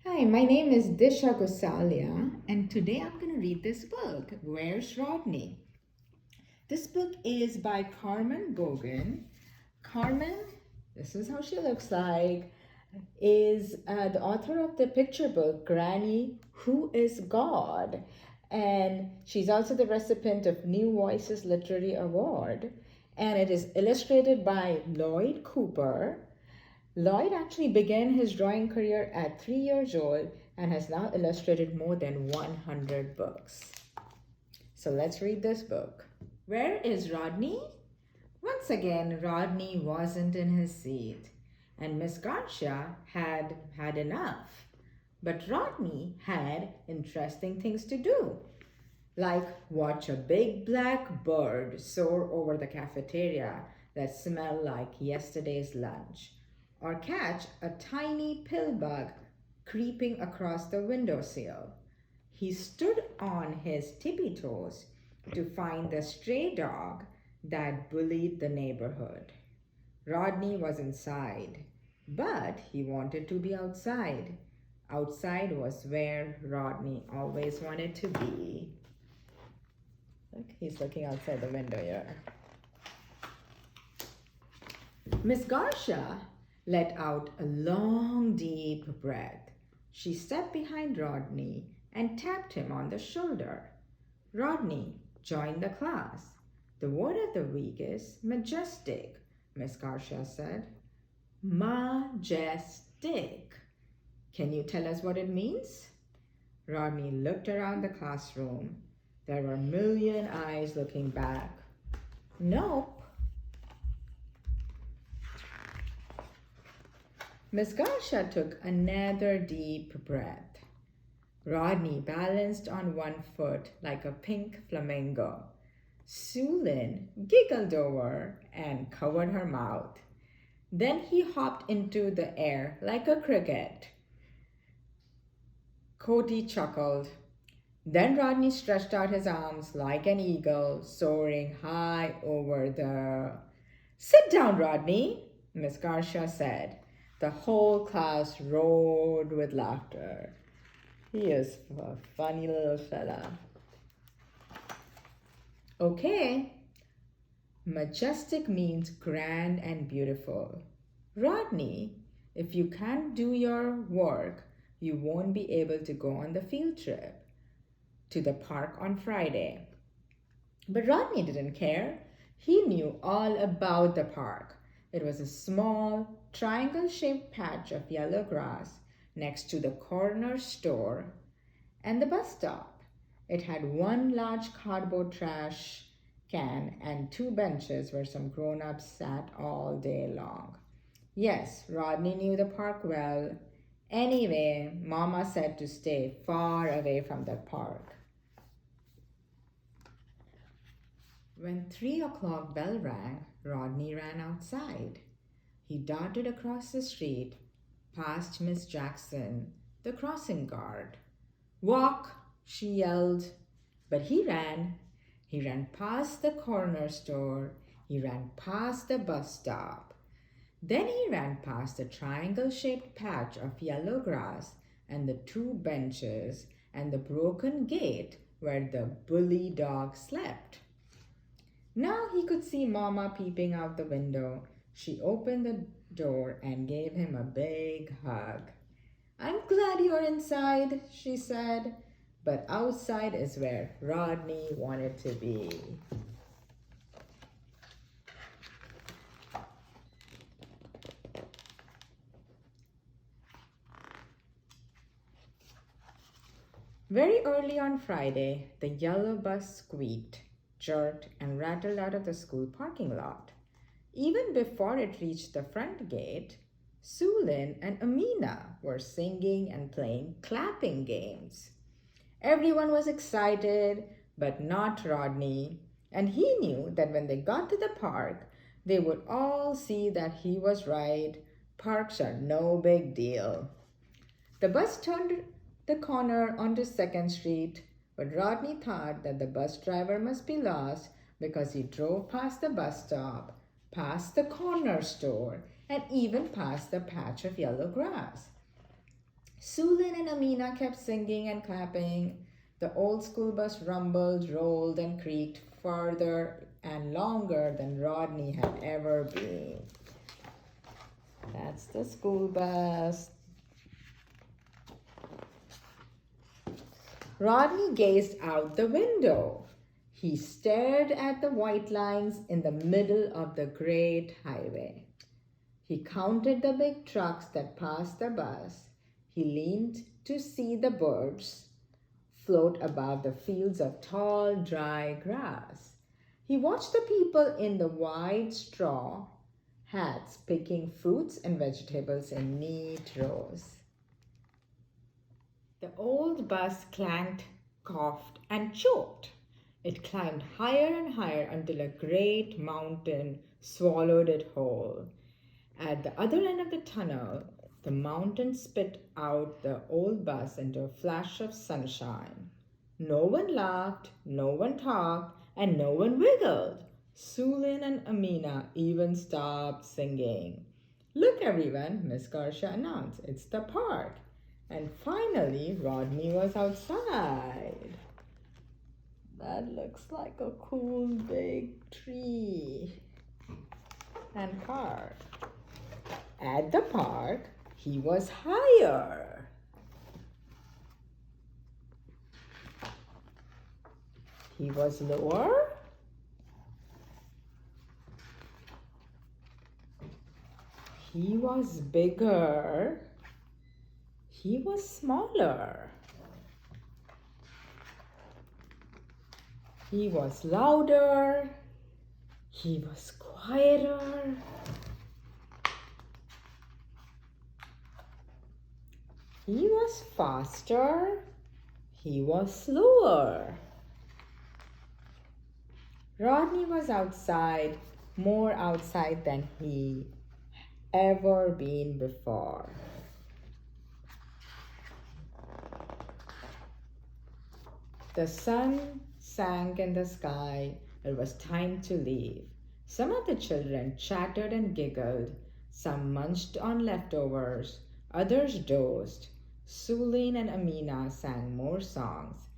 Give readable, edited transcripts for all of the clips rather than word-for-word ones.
Hi, my name is Disha and today I'm going to read this book, Where's Rodney? This book is by Carmen Bogan. Carmen, this is how she looks like, is the author of the picture book, Granny, Who is God? And she's also the recipient of New Voices Literary Award. And it is illustrated by Lloyd Cooper. Lloyd actually began his drawing career at 3 years old and has now illustrated more than 100 books. So let's read this book. Where is Rodney? Once again, Rodney wasn't in his seat, and Miss Garcia had had enough. But Rodney had interesting things to do, like watch a big black bird soar over the cafeteria that smelled like yesterday's lunch, or catch a tiny pill bug creeping across the windowsill. He stood on his tippy toes to find the stray dog that bullied the neighborhood. Rodney was inside, but he wanted to be outside. Outside was where Rodney always wanted to be. Look, he's looking outside the window here. Miss Garcia let out a long, deep breath. She stepped behind Rodney and tapped him on the shoulder. Rodney, join the class. The word of the week is majestic, Miss Garcia said. Majestic. Can you tell us what it means? Rodney looked around the classroom. There were a million eyes looking back. Nope. Miss Garcia took another deep breath. Rodney balanced on one foot like a pink flamingo. Sue Lynn giggled over and covered her mouth. Then he hopped into the air like a cricket. Cody chuckled. Then Rodney stretched out his arms like an eagle, soaring high over the... Sit down, Rodney, Miss Garcia said. The whole class roared with laughter. He is a funny little fella. Okay. Majestic means grand and beautiful. Rodney, if you can't do your work, you won't be able to go on the field trip to the park on Friday. But Rodney didn't care. He knew all about the park. It was a small, triangle-shaped patch of yellow grass next to the corner store and the bus stop. It had one large cardboard trash can and two benches where some grown-ups sat all day long. Yes, Rodney knew the park well. Anyway, Mama said to stay far away from the park. When 3 o'clock bell rang, Rodney ran outside. He darted across the street, past Miss Jackson, the crossing guard. Walk, she yelled. But he ran. He ran past the corner store. He ran past the bus stop. Then he ran past the triangle-shaped patch of yellow grass and the two benches and the broken gate where the bully dog slept. Now he could see Mama peeping out the window. She opened the door and gave him a big hug. I'm glad you're inside, she said, but outside is where Rodney wanted to be. Very early on Friday, the yellow bus squeaked, jerked, and rattled out of the school parking lot. Even before it reached the front gate, Sulin and Amina were singing and playing clapping games. Everyone was excited, but not Rodney, and he knew that when they got to the park, they would all see that he was right. Parks are no big deal. The bus turned the corner onto 2nd Street, but Rodney thought that the bus driver must be lost because he drove past the bus stop, past the corner store, and even past the patch of yellow grass. Sulin and Amina kept singing and clapping. The old school bus rumbled, rolled, and creaked farther and longer than Rodney had ever been. That's the school bus. Rodney gazed out the window. He stared at the white lines in the middle of the great highway. He counted the big trucks that passed the bus. He leaned to see the birds float above the fields of tall, dry grass. He watched the people in the wide straw hats picking fruits and vegetables in neat rows. The old bus clanked, coughed, and choked. It climbed higher and higher until a great mountain swallowed it whole. At the other end of the tunnel, the mountain spit out the old bus into a flash of sunshine. No one laughed, no one talked, and no one wiggled. Sulin and Amina even stopped singing. "Look, everyone," Miss Garcia announced. "It's the park." And finally, Rodney was outside. That looks like a cool big tree and park. At the park, he was higher. He was lower. He was bigger. He was smaller. He was louder. He was quieter. He was faster. He was slower. Rodney was outside, more outside than he ever been before. The sun sank in the sky. It was time to leave. Some of the children chattered and giggled. Some munched on leftovers. Others dozed. Sulin and Amina sang more songs.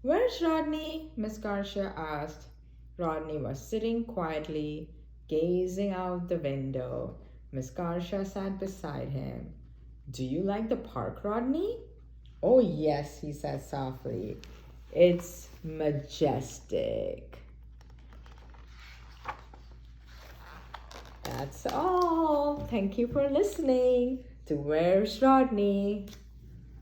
"Where's Rodney?" Miss Garcia asked. Rodney was sitting quietly, gazing out the window. Miss Garcia sat beside him. "Do you like the park, Rodney?" "Oh, yes," he said softly. "It's majestic." That's all. Thank you for listening to Where's Rodney?